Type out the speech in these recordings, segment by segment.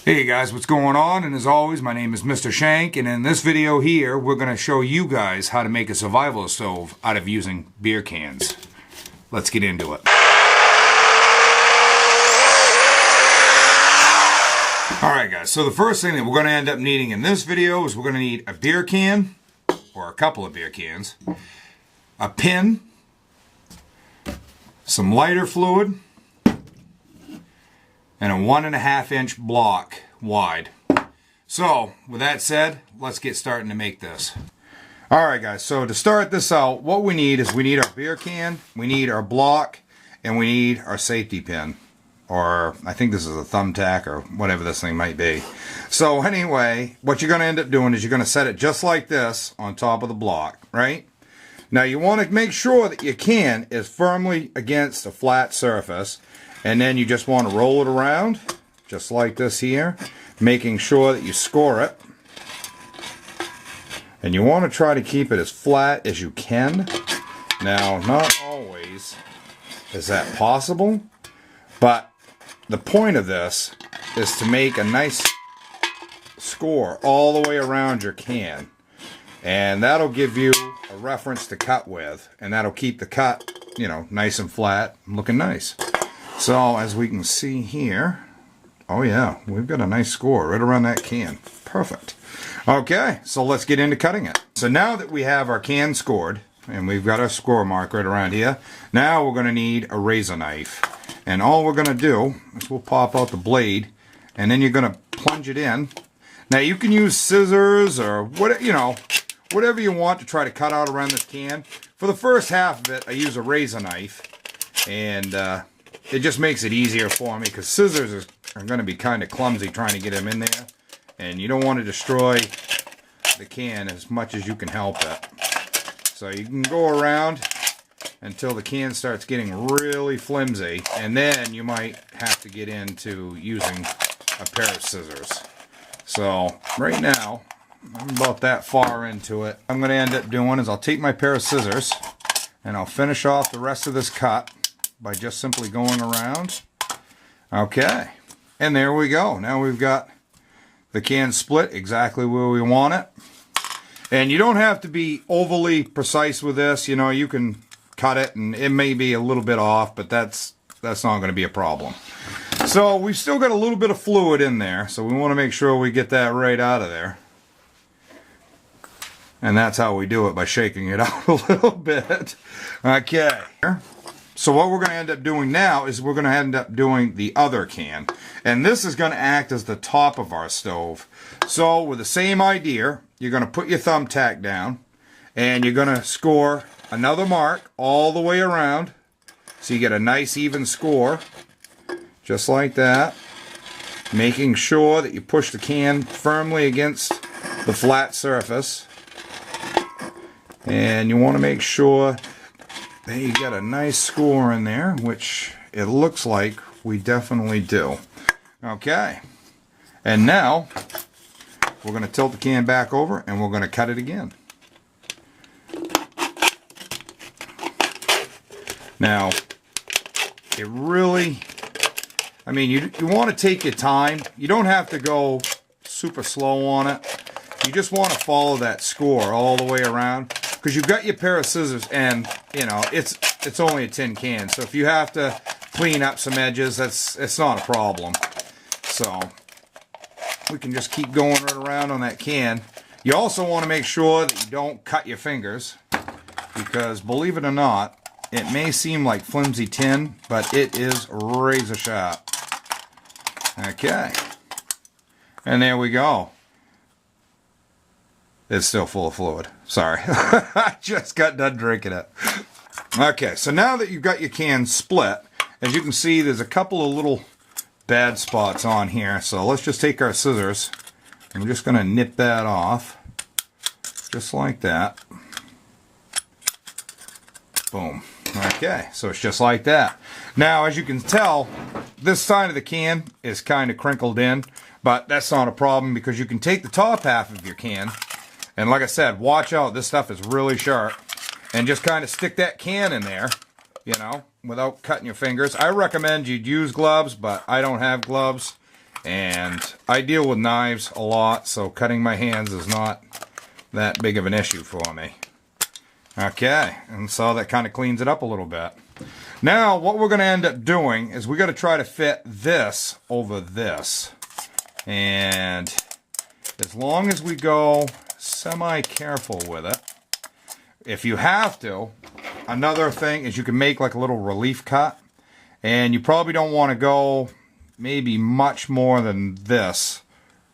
Hey guys, what's going on? And as always, my name is Mr. Shank, and in this video here, we're going to show you guys how to make a survival stove out of using beer cans. Let's get into it. Alright guys, so the first thing that we're going to end up needing in this video is we're going to need a beer can, or a couple of beer cans, a pin, some lighter fluid, and a 1.5 inch block wide. So with that said, let's get starting to make this. Alright guys, so to start this out, what we need is we need our beer can, we need our block, and we need our safety pin. Or I think this is a thumbtack or whatever this thing might be. So anyway, what you're going to end up doing is you're going to set it just like this on top of the block, right? Now you want to make sure that your can is firmly against a flat surface. And then you just want to roll it around, just like this here, making sure that you score it. And you want to try to keep it as flat as you can. Now, not always is that possible, but the point of this is to make a nice score all the way around your can. And that'll give you a reference to cut with, and that'll keep the cut, you know, nice and flat and looking nice. So as we can see here, oh yeah, we've got a nice score right around that can. Perfect. Okay, so let's get into cutting it. So now that we have our can scored, and we've got our score mark right around here, now we're going to need a razor knife. And all we're going to do is we'll pop out the blade, and then you're going to plunge it in. Now you can use scissors or what, you know, whatever you want to try to cut out around this can. For the first half of it, I use a razor knife, and it just makes it easier for me because scissors are going to be kind of clumsy trying to get them in there, and you don't want to destroy the can as much as you can help it. So you can go around until the can starts getting really flimsy, and then you might have to get into using a pair of scissors. So right now, I'm about that far into it. What I'm going to end up doing is I'll take my pair of scissors and I'll finish off the rest of this cut by just simply going around. Okay, and there we go. Now we've got the can split exactly where we want it. And you don't have to be overly precise with this. You know, you can cut it and it may be a little bit off, but that's not going to be a problem. So we've still got a little bit of fluid in there, so we want to make sure we get that right out of there. And that's how we do it, by shaking it out a little bit. Okay. So what we're going to end up doing now is we're going to end up doing the other can. And this is going to act as the top of our stove. So with the same idea, you're going to put your thumbtack down and you're going to score another mark all the way around. So you get a nice even score, just like that. Making sure that you push the can firmly against the flat surface. And you want to make sure that you get a nice score in there, which it looks like we definitely do. Okay, and now we're going to tilt the can back over and we're going to cut it again. Now, it really, I mean, you want to take your time. You don't have to go super slow on it. You just want to follow that score all the way around, because you've got your pair of scissors, and you know it's only a tin can, so if you have to clean up some edges, it's not a problem. So we can just keep going right around on that can. You also want to make sure that you don't cut your fingers, because believe it or not, it may seem like flimsy tin, but it is razor sharp. Okay, and there we go. It's still full of fluid. Sorry. I just got done drinking it. Okay, so now that you've got your can split, as you can see, there's a couple of little bad spots on here. So let's just take our scissors. I'm just going to nip that off. Just like that. Boom. Okay, so it's just like that. Now, as you can tell, this side of the can is kind of crinkled in, but that's not a problem because you can take the top half of your can, and like I said, watch out, this stuff is really sharp, and just kind of stick that can in there, you know, without cutting your fingers. I recommend you'd use gloves, but I don't have gloves, And I deal with knives a lot, so cutting my hands is not that big of an issue for me. Okay, and so that kind of cleans it up a little bit. Now, what we're going to end up doing is we're going to try to fit this over this. And as long as we go semi-careful with it, if you have to, another thing is you can make like a little relief cut. And you probably don't want to go maybe much more than this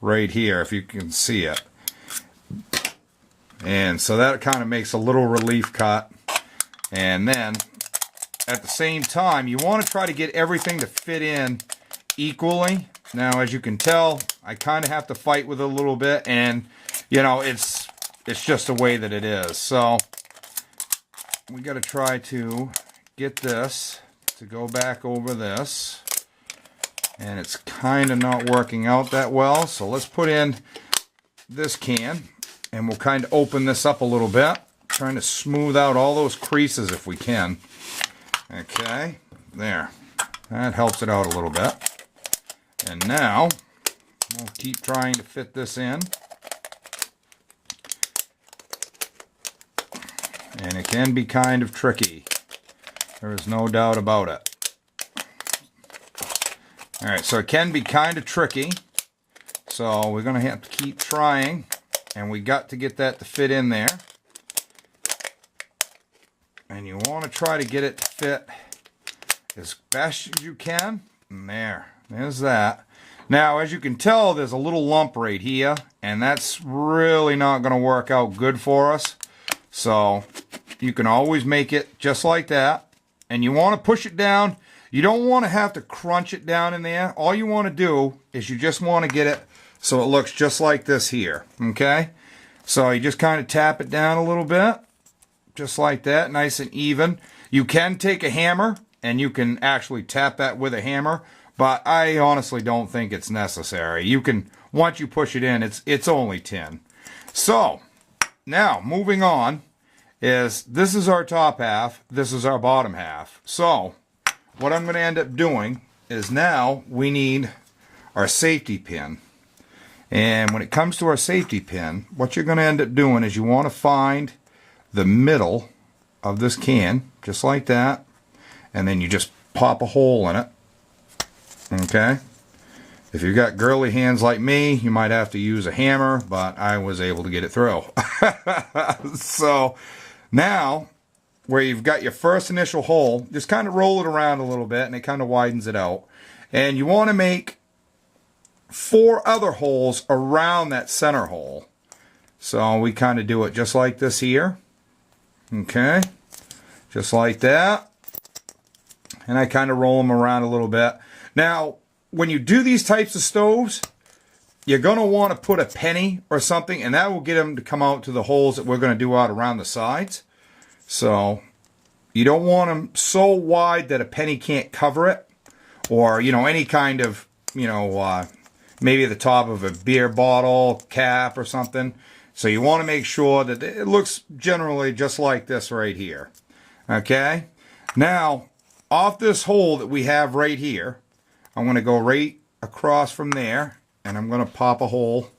right here, if you can see it. And so that kind of makes a little relief cut. And then at the same time, you want to try to get everything to fit in equally. Now, as you can tell, I kind of have to fight with it a little bit, and you know, it's just the way that it is. So we got to try to get this to go back over this, and it's kind of not working out that well. So let's put in this can, and we'll kind of open this up a little bit, trying to smooth out all those creases if we can. Okay, there. That helps it out a little bit. And now, we'll keep trying to fit this in. And it can be kind of tricky. There is no doubt about it. Alright, so it can be kind of tricky. So we're going to have to keep trying. And we got to get that to fit in there. And you want to try to get it to fit as best as you can. And there's that. Now, as you can tell, there's a little lump right here, and that's really not going to work out good for us. So you can always make it just like that, and you want to push it down. You don't want to have to crunch it down in there. All you want to do is you just want to get it so it looks just like this here. Okay, so you just kind of tap it down a little bit, just like that, nice and even. You can take a hammer and you can actually tap that with a hammer, but I honestly don't think it's necessary. You can, once you push it in, it's only tin. So now moving on is, this is our top half, this is our bottom half. So what I'm going to end up doing is, now we need our safety pin. And when it comes to our safety pin, what you're going to end up doing is you want to find the middle of this can, just like that, and then you just pop a hole in it. Okay, if you've got girly hands like me, you might have to use a hammer, but I was able to get it through. So now, where you've got your first initial hole, just kind of roll it around a little bit, and it kind of widens it out. And you want to make 4 other holes around that center hole. So we kind of do it just like this here. Okay, just like that. And I kind of roll them around a little bit. Now, when you do these types of stoves, you're going to want to put a penny or something, and that will get them to come out to the holes that we're going to do out around the sides. So you don't want them so wide that a penny can't cover it, or, you know, any kind of, you know, maybe the top of a beer bottle cap or something. So you want to make sure that it looks generally just like this right here. Okay? Now, off this hole that we have right here, I'm going to go right across from there, and I'm going to pop a hole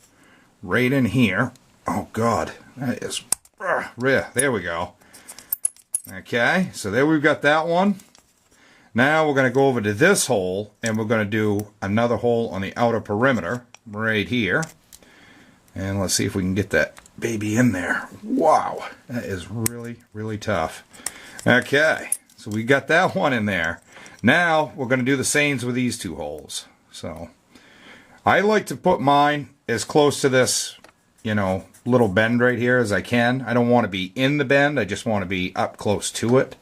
right in here. Oh God, that is, there we go. Okay, so there we've got that one. Now we're going to go over to this hole, and we're going to do another hole on the outer perimeter right here. And let's see if we can get that baby in there. Wow, that is really, really tough. Okay, so we got that one in there. Now we're going to do the same with these 2 holes. So I like to put mine as close to this, you know, little bend right here as I can. I don't want to be in the bend, I just want to be up close to it.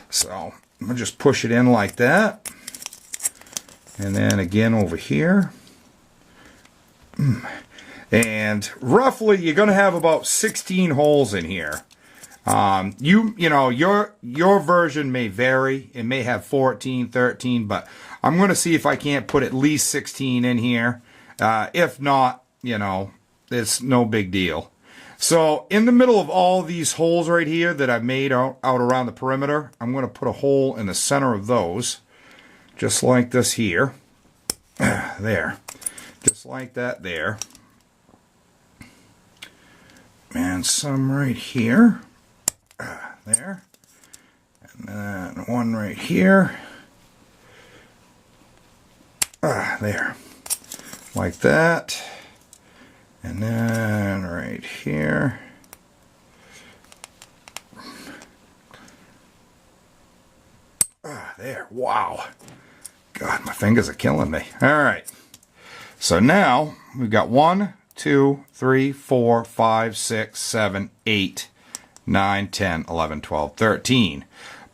So I'm going to just push it in like that. And then again over here. And roughly you're going to have about 16 holes in here. You know, your version may vary. It may have 14, 13, but I'm going to see if I can't put at least 16 in here. If not, you know, it's no big deal. So in the middle of all these holes right here that I've made out around the perimeter, I'm going to put a hole in the center of those, just like this here. There. Just like that there. And some right here. There. And then one right here. There. Like that. And then right here. There. Wow. God, my fingers are killing me. Alright. So now we've got 1, 2, 3, 4, 5, 6, 7, 8, 9, 10, 11, 12, 13.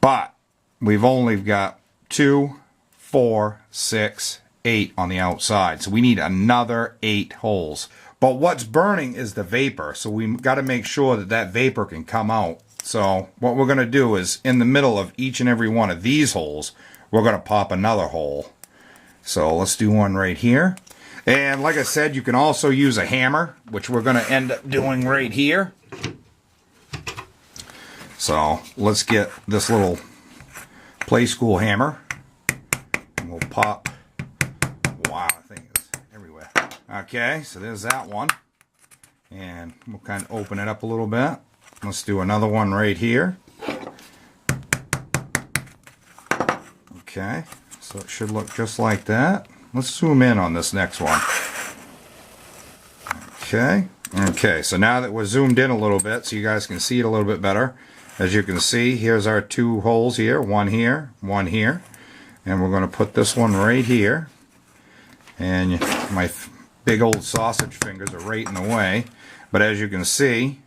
But we've only got 2, 4, 6, 8 on the outside. So we need another 8 holes. But what's burning is the vapor. So we've got to make sure that that vapor can come out. So what we're going to do is in the middle of each and every one of these holes, we're going to pop another hole. So let's do one right here. And like I said, you can also use a hammer, which we're going to end up doing right here. So let's get this little play school hammer. And we'll pop. Wow, I think it's everywhere. Okay, so there's that one. And we'll kind of open it up a little bit. Let's do another one right here. Okay, so it should look just like that. Let's zoom in on this next one. Okay, so now that we're zoomed in a little bit so you guys can see it a little bit better, as you can see, here's our 2 holes here, one here, one here. And we're going to put this one right here. And my big old sausage fingers are right in the way. But as you can see,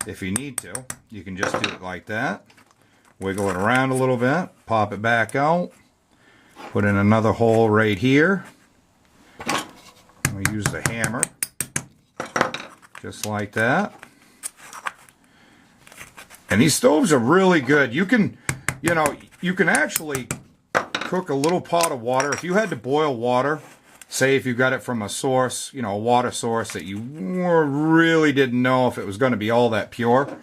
if you need to, you can just do it like that. Wiggle it around a little bit, pop it back out, put in another hole right here. We use the hammer, just like that. And these stoves are really good. You can, you can actually cook a little pot of water. If you had to boil water, say if you got it from a source, a water source that you really didn't know if it was going to be all that pure,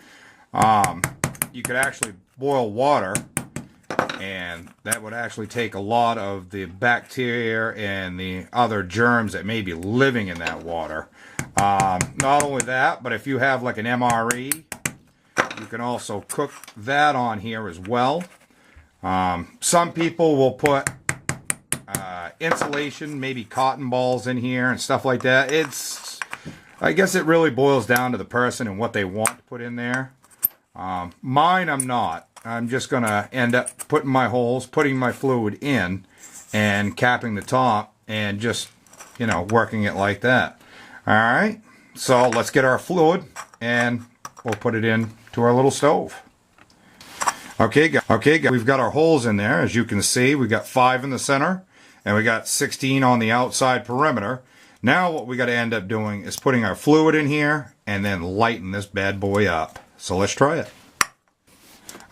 you could actually boil water, and that would actually take a lot of the bacteria and the other germs that may be living in that water. Not only that, but if you have like an MRE, you can also cook that on here as well. Some people will put insulation, maybe cotton balls in here and stuff like that. I guess it really boils down to the person and what they want to put in there. Mine, I'm not. I'm just going to end up putting my holes, putting my fluid in, and capping the top, and just, working it like that. Alright, so let's get our fluid, and we'll put it in to our little stove. Okay, guys, we've got our holes in there. As you can see, we got 5 in the center, and we got 16 on the outside perimeter. Now what we got to end up doing is putting our fluid in here, and then lighten this bad boy up. So let's try it.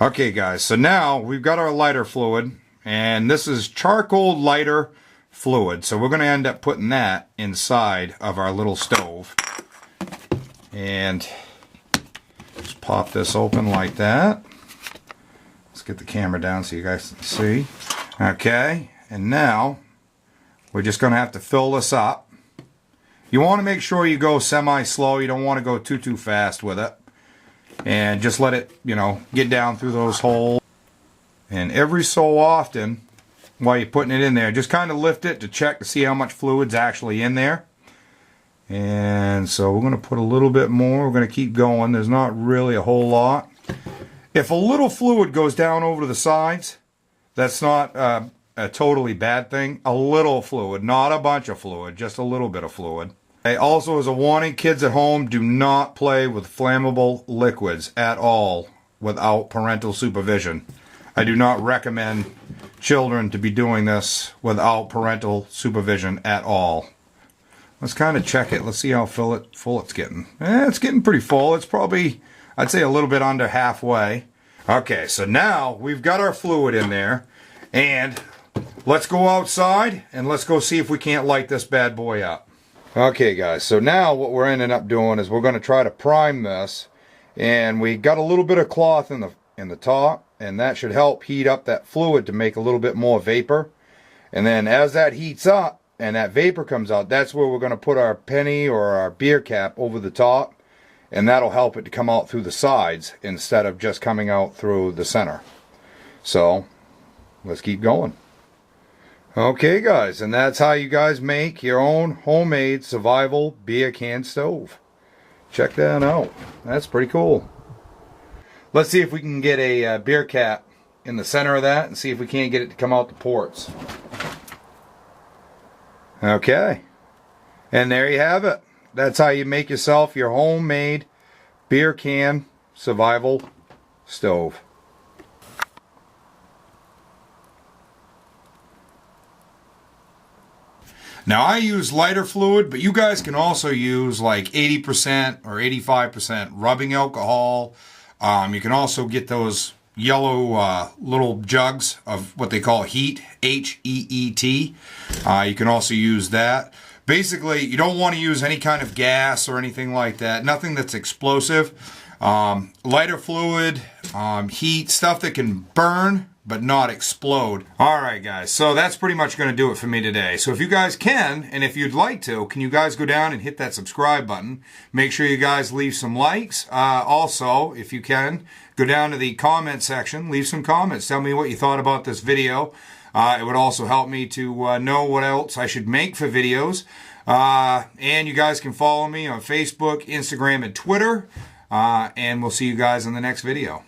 Okay guys, so now we've got our lighter fluid, and this is charcoal lighter fluid. So we're going to end up putting that inside of our little stove. And just pop this open like that. Let's get the camera down so you guys can see. Okay, and now we're just going to have to fill this up. You want to make sure you go semi-slow. You don't want to go too fast with it. And just let it, get down through those holes. And every so often, while you're putting it in there, just kind of lift it to check to see how much fluid's actually in there. And so we're going to put a little bit more. We're going to keep going. There's not really a whole lot. If a little fluid goes down over to the sides, that's not a totally bad thing. A little fluid, not a bunch of fluid, just a little bit of fluid. Okay, also, as a warning, kids at home, do not play with flammable liquids at all without parental supervision. I do not recommend children to be doing this without parental supervision at all. Let's kind of check it. Let's see how full it's getting. It's getting pretty full. It's probably, I'd say, a little bit under halfway. Okay, so now we've got our fluid in there, and let's go outside and let's go see if we can't light this bad boy up. Okay guys, so now what we're ending up doing is we're going to try to prime this, and we got a little bit of cloth in the top, and that should help heat up that fluid to make a little bit more vapor. And then as that heats up and that vapor comes out, that's where we're going to put our penny or our beer cap over the top, and that'll help it to come out through the sides instead of just coming out through the center. So let's keep going. Okay guys, and that's how you guys make your own homemade survival beer can stove. Check that out. That's pretty cool. Let's see if we can get a beer cap in the center of that and see if we can't get it to come out the ports. Okay, and there you have it. That's how you make yourself your homemade beer can survival stove. Now I use lighter fluid, but you guys can also use like 80% or 85% rubbing alcohol. You can also get those yellow little jugs of what they call heat, H-E-E-T. You can also use that. Basically, you don't want to use any kind of gas or anything like that. Nothing that's explosive. Lighter fluid, heat, stuff that can burn but not explode. Alright guys, so that's pretty much going to do it for me today. So if you guys can, and if you'd like to, can you guys go down and hit that subscribe button? Make sure you guys leave some likes. Also, if you can, go down to the comment section, leave some comments. Tell me what you thought about this video. It would also help me to know what else I should make for videos. And you guys can follow me on Facebook, Instagram, and Twitter. And we'll see you guys in the next video.